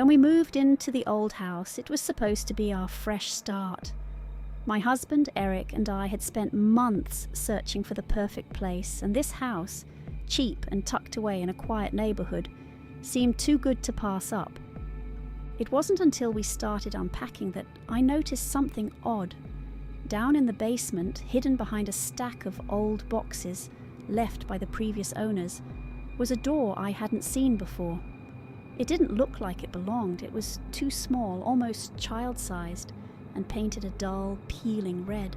When we moved into the old house, it was supposed to be our fresh start. My husband, Eric, and I had spent months searching for the perfect place, and this house, cheap and tucked away in a quiet neighborhood, seemed too good to pass up. It wasn't until we started unpacking that I noticed something odd. Down in the basement, hidden behind a stack of old boxes left by the previous owners, was a door I hadn't seen before. It didn't look like it belonged. It was too small, almost child-sized, and painted a dull, peeling red.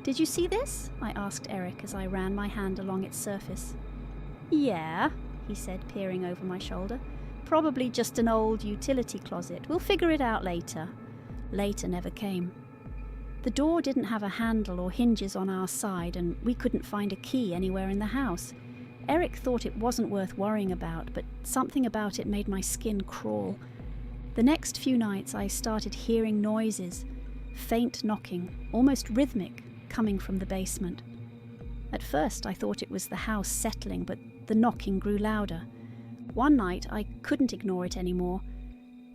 "Did you see this?" I asked Eric as I ran my hand along its surface. "Yeah," he said, peering over my shoulder. "Probably just an old utility closet. We'll figure it out later." Later never came. The door didn't have a handle or hinges on our side, and we couldn't find a key anywhere in the house. Eric thought it wasn't worth worrying about, but something about it made my skin crawl. The next few nights I started hearing noises, faint knocking, almost rhythmic, coming from the basement. At first I thought it was the house settling, but the knocking grew louder. One night I couldn't ignore it anymore.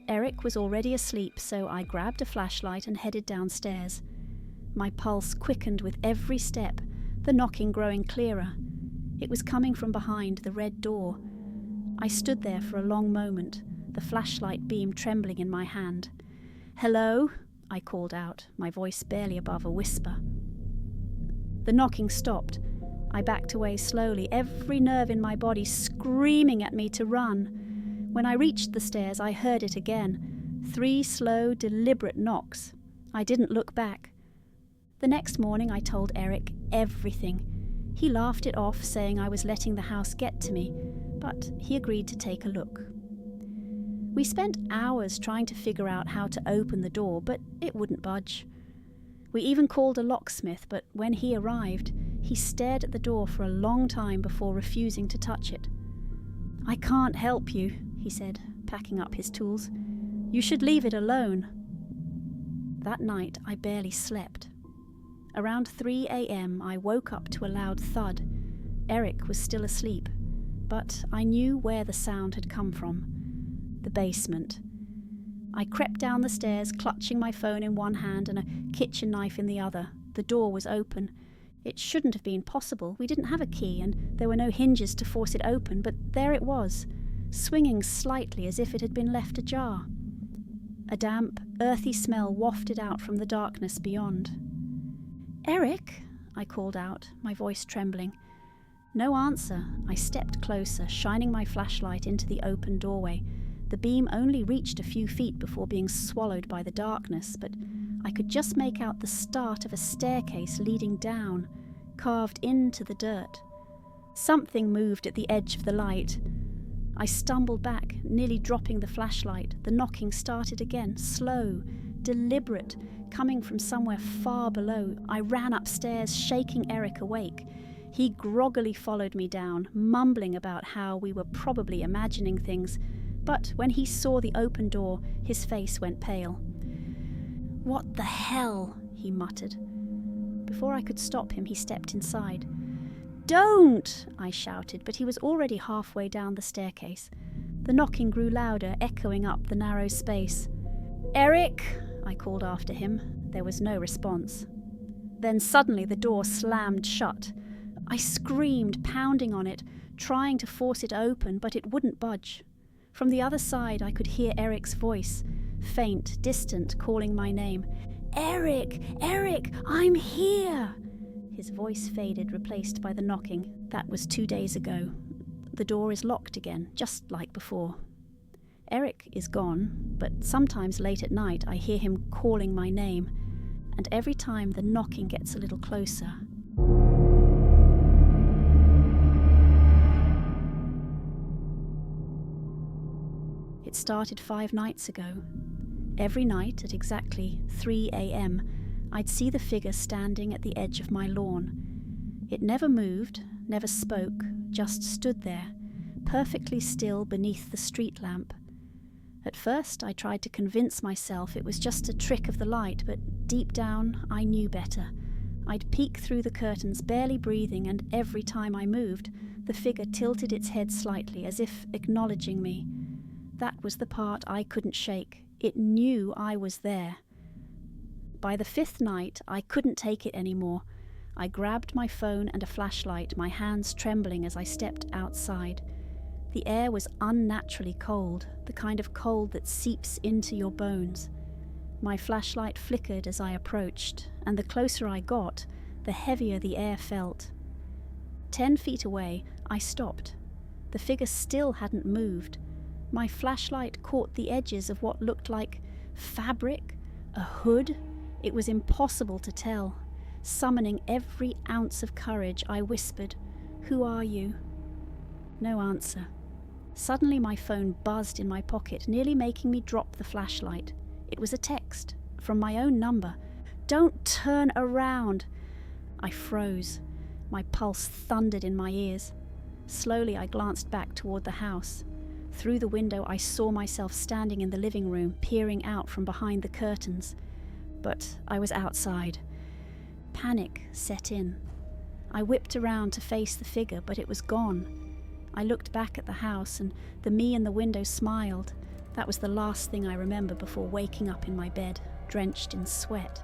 Eric was already asleep, so I grabbed a flashlight and headed downstairs. My pulse quickened with every step, the knocking growing clearer. It was coming from behind the red door. I stood there for a long moment, the flashlight beam trembling in my hand. "Hello?" I called out, my voice barely above a whisper. The knocking stopped. I backed away slowly, every nerve in my body screaming at me to run. When I reached the stairs, I heard it again. 3 slow, deliberate knocks. I didn't look back. The next morning I told Eric everything. He laughed it off, saying I was letting the house get to me, but he agreed to take a look. We spent hours trying to figure out how to open the door, but it wouldn't budge. We even called a locksmith, but when he arrived, he stared at the door for a long time before refusing to touch it. "I can't help you," he said, packing up his tools. "You should leave it alone." That night I barely slept. Around 3 a.m. I woke up to a loud thud. Eric was still asleep, but I knew where the sound had come from. The basement. I crept down the stairs, clutching my phone in one hand and a kitchen knife in the other. The door was open. It shouldn't have been possible. We didn't have a key, and there were no hinges to force it open, but there it was, swinging slightly as if it had been left ajar. A damp, earthy smell wafted out from the darkness beyond. "Eric," I called out, my voice trembling. No answer. I stepped closer, shining my flashlight into the open doorway. The beam only reached a few feet before being swallowed by the darkness, but I could just make out the start of a staircase leading down, carved into the dirt. Something moved at the edge of the light. I stumbled back, nearly dropping the flashlight. The knocking started again, slow, deliberate, coming from somewhere far below. I ran upstairs, shaking Eric awake. He groggily followed me down, mumbling about how we were probably imagining things, but when he saw the open door, his face went pale. "What the hell?" he muttered. Before I could stop him, he stepped inside. "Don't!" I shouted, but he was already halfway down the staircase. The knocking grew louder, echoing up the narrow space. "Eric!" I called after him. There was no response. Then suddenly the door slammed shut. I screamed, pounding on it, trying to force it open, but it wouldn't budge. From the other side I could hear Eric's voice, faint, distant, calling my name. "Eric! Eric! I'm here!" His voice faded, replaced by the knocking. That was 2 days ago. The door is locked again, just like before. Eric is gone, but sometimes late at night I hear him calling my name, and every time the knocking gets a little closer. It started 5 nights ago. Every night at exactly 3 a.m, I'd see the figure standing at the edge of my lawn. It never moved, never spoke, just stood there, perfectly still beneath the street lamp. At first I tried to convince myself it was just a trick of the light, but deep down I knew better. I'd peek through the curtains, barely breathing, and every time I moved, the figure tilted its head slightly, as if acknowledging me. That was the part I couldn't shake. It knew I was there. By the 5th night, I couldn't take it anymore. I grabbed my phone and a flashlight, my hands trembling as I stepped outside. The air was unnaturally cold, the kind of cold that seeps into your bones. My flashlight flickered as I approached, and the closer I got, the heavier the air felt. 10 feet away, I stopped. The figure still hadn't moved. My flashlight caught the edges of what looked like fabric, a hood. It was impossible to tell. Summoning every ounce of courage, I whispered, "Who are you?" No answer. Suddenly my phone buzzed in my pocket, nearly making me drop the flashlight. It was a text from my own number. "Don't turn around!" I froze. My pulse thundered in my ears. Slowly I glanced back toward the house. Through the window I saw myself standing in the living room, peering out from behind the curtains. But I was outside. Panic set in. I whipped around to face the figure, but it was gone. I looked back at the house, and the me in the window smiled. That was the last thing I remember before waking up in my bed, drenched in sweat.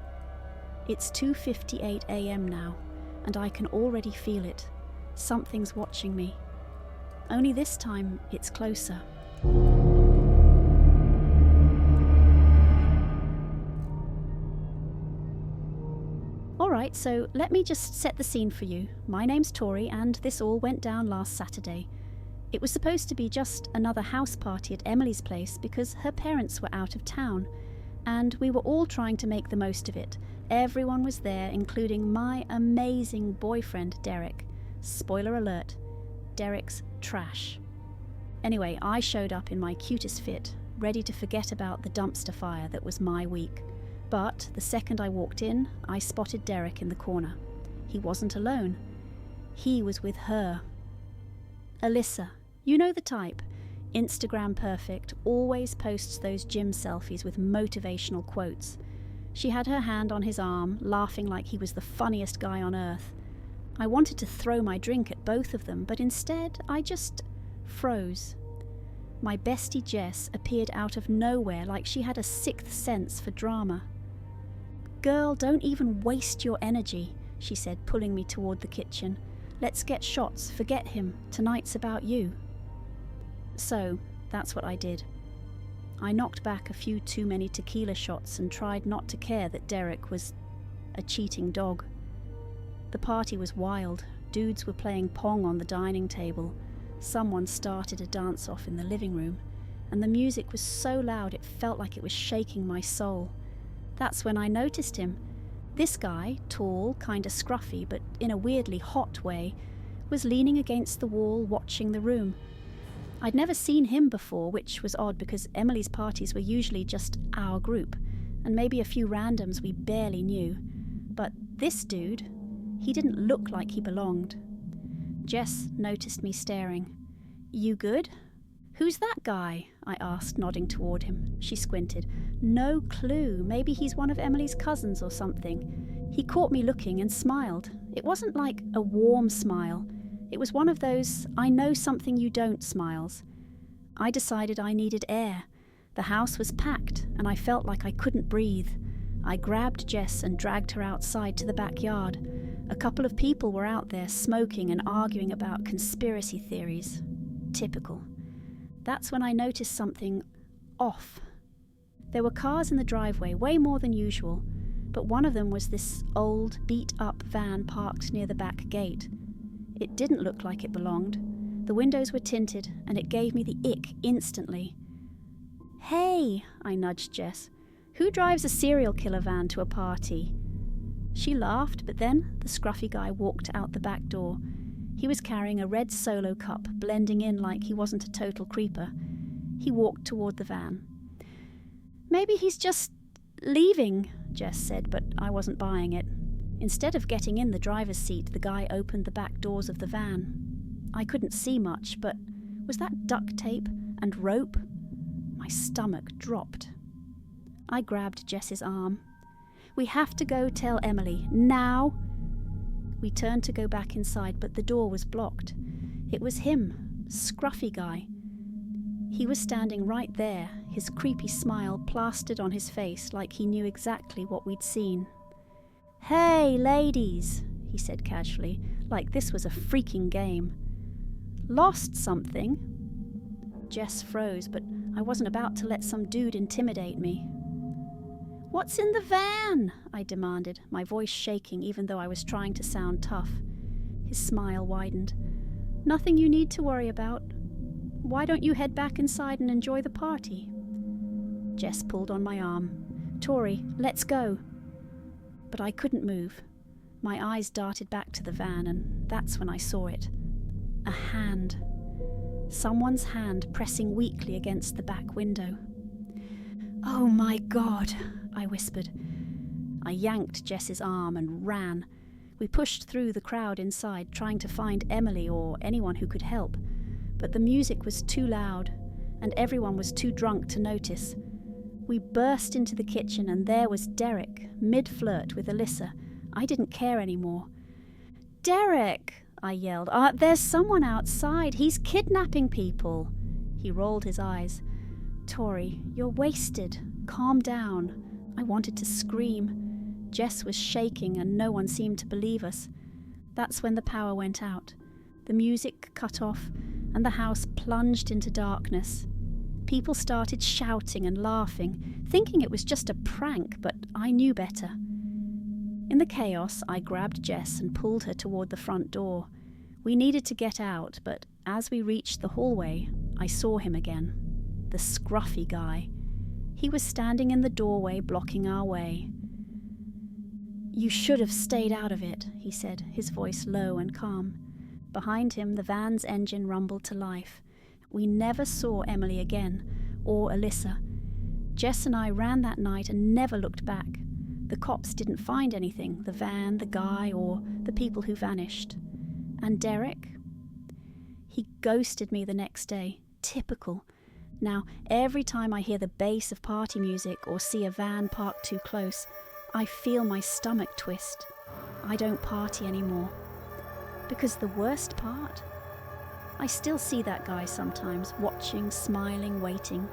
It's 2:58 a.m. now, and I can already feel it. Something's watching me. Only this time, it's closer. Alright, so let me just set the scene for you. My name's Tori, and this all went down last Saturday. It was supposed to be just another house party at Emily's place because her parents were out of town, and we were all trying to make the most of it. Everyone was there, including my amazing boyfriend, Derek. Spoiler alert, Derek's trash. Anyway, I showed up in my cutest fit, ready to forget about the dumpster fire that was my week. But the second I walked in, I spotted Derek in the corner. He wasn't alone. He was with her. Alyssa, you know the type. Instagram perfect, always posts those gym selfies with motivational quotes. She had her hand on his arm, laughing like he was the funniest guy on earth. I wanted to throw my drink at both of them, but instead I just froze. My bestie Jess appeared out of nowhere like she had a sixth sense for drama. "Girl, don't even waste your energy," she said, pulling me toward the kitchen. "Let's get shots, forget him, tonight's about you." So, that's what I did. I knocked back a few too many tequila shots and tried not to care that Derek was a cheating dog. The party was wild. Dudes were playing pong on the dining table. Someone started a dance-off in the living room, and the music was so loud it felt like it was shaking my soul. That's when I noticed him. This guy, tall, kinda scruffy, but in a weirdly hot way, was leaning against the wall watching the room. I'd never seen him before, which was odd because Emily's parties were usually just our group, and maybe a few randoms we barely knew. But this dude, he didn't look like he belonged. Jess noticed me staring. "You good?" "Who's that guy?" I asked, nodding toward him. She squinted. "No clue. Maybe he's one of Emily's cousins or something." He caught me looking and smiled. It wasn't like a warm smile. It was one of those "I know something you don't" smiles. I decided I needed air. The house was packed, and I felt like I couldn't breathe. I grabbed Jess and dragged her outside to the backyard. A couple of people were out there smoking and arguing about conspiracy theories. Typical. That's when I noticed something off. There were cars in the driveway, way more than usual, but one of them was this old, beat-up van parked near the back gate. It didn't look like it belonged. The windows were tinted, and it gave me the ick instantly. "Hey," I nudged Jess. "Who drives a serial killer van to a party?" She laughed, but then the scruffy guy walked out the back door. He was carrying a red Solo cup, blending in like he wasn't a total creeper. He walked toward the van. "Maybe he's just leaving," Jess said, but I wasn't buying it. Instead of getting in the driver's seat, the guy opened the back doors of the van. I couldn't see much, but was that duct tape and rope? My stomach dropped. I grabbed Jess's arm. "We have to go tell Emily, now!" We turned to go back inside, but the door was blocked. It was him, scruffy guy. He was standing right there, his creepy smile plastered on his face like he knew exactly what we'd seen. "Hey, ladies," he said casually, like this was a freaking game. "Lost something?" Jess froze, but I wasn't about to let some dude intimidate me. "What's in the van?" I demanded, my voice shaking even though I was trying to sound tough. His smile widened. "Nothing you need to worry about. Why don't you head back inside and enjoy the party?" Jess pulled on my arm. "Tori, let's go." But I couldn't move. My eyes darted back to the van, and that's when I saw it. A hand. Someone's hand pressing weakly against the back window. "Oh my God," I whispered. I yanked Jess's arm and ran. We pushed through the crowd inside, trying to find Emily or anyone who could help. But the music was too loud, and everyone was too drunk to notice. We burst into the kitchen, and there was Derek, mid-flirt with Alyssa. I didn't care anymore. "Derek!" I yelled. "There's someone outside. He's kidnapping people." He rolled his eyes. "Tori, you're wasted. Calm down." I wanted to scream. Jess was shaking and no one seemed to believe us. That's when the power went out. The music cut off and the house plunged into darkness. People started shouting and laughing, thinking it was just a prank, but I knew better. In the chaos, I grabbed Jess and pulled her toward the front door. We needed to get out, but as we reached the hallway, I saw him again. The scruffy guy. He was standing in the doorway blocking our way. "You should have stayed out of it," he said, his voice low and calm. Behind him, the van's engine rumbled to life. We never saw Emily again, or Alyssa. Jess and I ran that night and never looked back. The cops didn't find anything, the van, the guy, or the people who vanished. And Derek? He ghosted me the next day. Typical. Now, every time I hear the bass of party music or see a van parked too close, I feel my stomach twist. I don't party anymore. Because the worst part? I still see that guy sometimes, watching, smiling, waiting.